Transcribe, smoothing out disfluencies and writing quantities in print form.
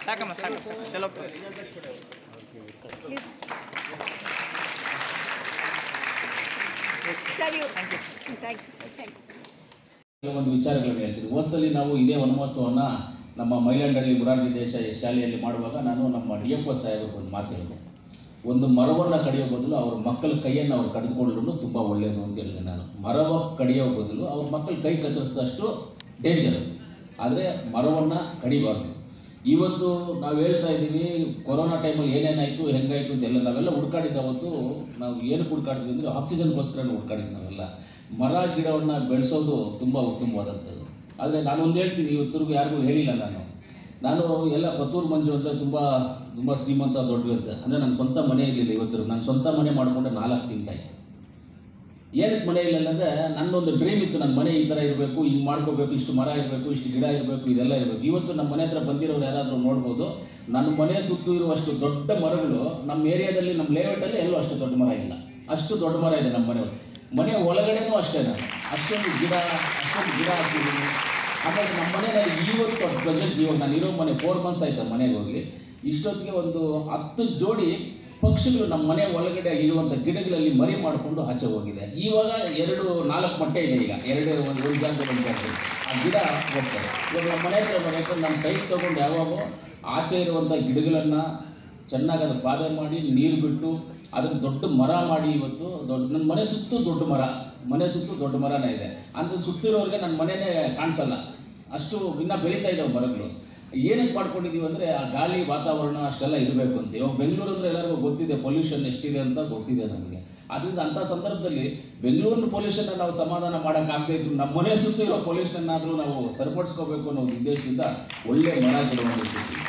ಸಾಕಮ್ಮ ಸಾಕು ಚಲೋ ಒಂದು ವಿಚಾರಗಳನ್ನು ಹೇಳ್ತೀನಿ. ಹೊಸಲ್ಲಿ ನಾವು ಇದೇ ವನಮಹೋತ್ಸವವನ್ನು ನಮ್ಮ ಮೈಲಾಂಡಹಳ್ಳಿ ಮುರಾರ್ಜಿ ದೇಶ ಶಾಲೆಯಲ್ಲಿ ಮಾಡುವಾಗ ನಾನು ನಮ್ಮ DFO ಸಾಹೇಬರಿಗೆ ಒಂದು ಮಾತು ಹೇಳಿದೆ. ಒಂದು ಮರವನ್ನು ಕಡಿಯೋ ಬದಲು ಅವ್ರ ಮಕ್ಕಳ ಕೈಯನ್ನು ಅವ್ರು ಕಡಿದುಕೊಳ್ಳಲು ತುಂಬ ಒಳ್ಳೆಯದು ಅಂತ ಹೇಳಿದೆ ನಾನು. ಮರವ ಕಡಿಯೋ ಬದಲು ಅವ್ರ ಮಕ್ಕಳ ಕೈ ಕತ್ತರಿಸಿದಷ್ಟು ಡೇಂಜರ್. ಆದರೆ ಮರವನ್ನು ಕಡಿಬಾರ್ದು. ಇವತ್ತು ನಾವು ಹೇಳ್ತಾ ಇದ್ದೀವಿ ಕೊರೋನಾ ಟೈಮಲ್ಲಿ ಏನೇನಾಯಿತು ಹೆಂಗಾಯಿತು ಅಂತೆಲ್ಲ ನಾವೆಲ್ಲ ಹುಡ್ಕಾಡಿದ್ದವತ್ತು ನಾವು ಏನಕ್ಕೆ ಹುಡ್ಕಾಡ್ತೀವಿ ಅಂದರೆ ಆಕ್ಸಿಜನ್ಗೋಸ್ಕರ ಹುಡ್ಕಾಡಿದ್ದು ನಾವೆಲ್ಲ. ಮರ ಗಿಡವನ್ನು ಬೆಳೆಸೋದು ತುಂಬ ಉತ್ತಮವಾದಂಥದ್ದು. ಆದರೆ ನಾನೊಂದು ಹೇಳ್ತೀನಿ, ಇವತ್ತರೆಗೂ ಯಾರಿಗೂ ಹೇಳಿಲ್ಲ ನಾನು ಎಲ್ಲ ಕೊತ್ತೂರು ಮಂಜು ಅಂದರೆ ತುಂಬ ತುಂಬ ಶ್ರೀಮಂತ ದೊಡ್ಡದು ಅಂತ. ಅಂದರೆ ನನ್ನ ಸ್ವಂತ ಮನೆ ಇರಲಿಲ್ಲ ಇವತ್ತರೆಗೂ. ನಾನು ಸ್ವಂತ ಮನೆ ಮಾಡಿಕೊಂಡೆ 4 ತಿಂಗಳಾಯಿತು. ಏನಕ್ಕೆ ಮನೆ ಇಲ್ಲ ಅಂದರೆ ನನ್ನೊಂದು ಡ್ರೀಮ್ ಇತ್ತು, ನನ್ನ ಮನೆ ಈ ಥರ ಇರಬೇಕು, ಹಿಂಗೆ ಮಾಡ್ಕೋಬೇಕು, ಇಷ್ಟು ಮರ ಇರಬೇಕು, ಇಷ್ಟು ಗಿಡ ಇರಬೇಕು, ಇದೆಲ್ಲ ಇರಬೇಕು. ಇವತ್ತು ನಮ್ಮ ಮನೆ ಹತ್ರ ಬಂದಿರೋರು ಯಾರಾದರೂ ನೋಡ್ಬೋದು, ನನ್ನ ಮನೆ ಸುತ್ತು ಇರುವಷ್ಟು ದೊಡ್ಡ ಮರಗಳು ನಮ್ಮ ಏರಿಯಾದಲ್ಲಿ ನಮ್ಮ ಲೇಔಟಲ್ಲಿ ಎಲ್ಲೂ ಅಷ್ಟು ದೊಡ್ಡ ಮರ ಇಲ್ಲ. ಅಷ್ಟು ದೊಡ್ಡ ಮರ ಇದೆ ನಮ್ಮ ಮನೆ ಒಳಗಡೆನೂ ಅಷ್ಟೇ. ನಾನು ಅಷ್ಟೊಂದು ಗಿಡ ಹಾಕಿದ್ದೀನಿ. ಆಮೇಲೆ ನಮ್ಮ ಮನೆಯಲ್ಲಿ ಇವತ್ತು ಪ್ರೆಸೆಂಟ್ ಇವಾಗ ನಾನು ಇರೋ ಮನೆ 4 months ಆಯಿತು ಮನೆಗೆ ಹೋಗಿ. ಇಷ್ಟೊತ್ತಿಗೆ ಒಂದು 10 ಜೋಡಿ ಪಕ್ಷಿಗಳು ನಮ್ಮ ಮನೆ ಒಳಗಡೆ ಇರುವಂಥ ಗಿಡಗಳಲ್ಲಿ ಮರಿ ಮಾಡಿಕೊಂಡು ಆಚೆ ಹೋಗಿದೆ. ಇವಾಗ 4 ಮೊಟ್ಟೆ ಇದೆ. ಈಗ ಒಂದು ಜಾಗದಲ್ಲಿ ಆ ಗಿಡ ಹೋಗ್ತಾರೆ. ಇವಾಗ ನಮ್ಮ ಮನೆ ಹತ್ರ ಯಾಕಂದ್ರೆ ನಾನು ಸೈಟ್ ತೊಗೊಂಡು ಯಾವಾಗೂ ಆಚೆ ಇರುವಂಥ ಗಿಡಗಳನ್ನು ಚೆನ್ನಾಗಿ ಅದು ಪಾದ ಮಾಡಿ ನೀರು ಬಿಟ್ಟು ಅದನ್ನು ದೊಡ್ಡ ಮರ ಮಾಡಿ ಇವತ್ತು ನನ್ನ ಮನೆ ಸುತ್ತು ದೊಡ್ಡ ಮರನೇ ಇದೆ. ಅಂದರೆ ಸುತ್ತಿರೋರಿಗೆ ನನ್ನ ಮನೆಯೇ ಕಾಣಿಸಲ್ಲ, ಅಷ್ಟು ಇನ್ನೂ ಬೆಳೀತಾ ಇದ್ದಾವೆ ಮರಗಳು. ಏನಕ್ಕೆ ಮಾಡ್ಕೊಂಡಿದ್ದೀವಿ ಅಂದರೆ ಆ ಗಾಳಿ ವಾತಾವರಣ ಅಷ್ಟೆಲ್ಲ ಇರಬೇಕು ಅಂತ. ಇವಾಗ ಬೆಂಗಳೂರು ಅಂದರೆ ಎಲ್ಲರಿಗೂ ಗೊತ್ತಿದೆ, ಪೊಲ್ಯೂಷನ್ ಎಷ್ಟಿದೆ ಅಂತ ಗೊತ್ತಿದೆ ನಮಗೆ. ಆದ್ದರಿಂದ ಅಂಥ ಸಂದರ್ಭದಲ್ಲಿ ಬೆಂಗಳೂರಿನ ಪೊಲ್ಯೂಷನ್ನ ನಾವು ಸಮಾಧಾನ ಮಾಡೋಕ್ಕಾಗದೇ ಇದ್ರು ನಮ್ಮ ಮನೆ ಸುತ್ತ ಇರೋ ಪೊಲ್ಯೂಷನ್ನಾದರೂ ನಾವು ಸರಿಪಡಿಸ್ಕೋಬೇಕು ಅನ್ನೋ ಉದ್ದೇಶದಿಂದ ಒಳ್ಳೆ ಮರ ಗಿಡವನ್ನು ಇಟ್ಟಿದ್ದೀವಿ.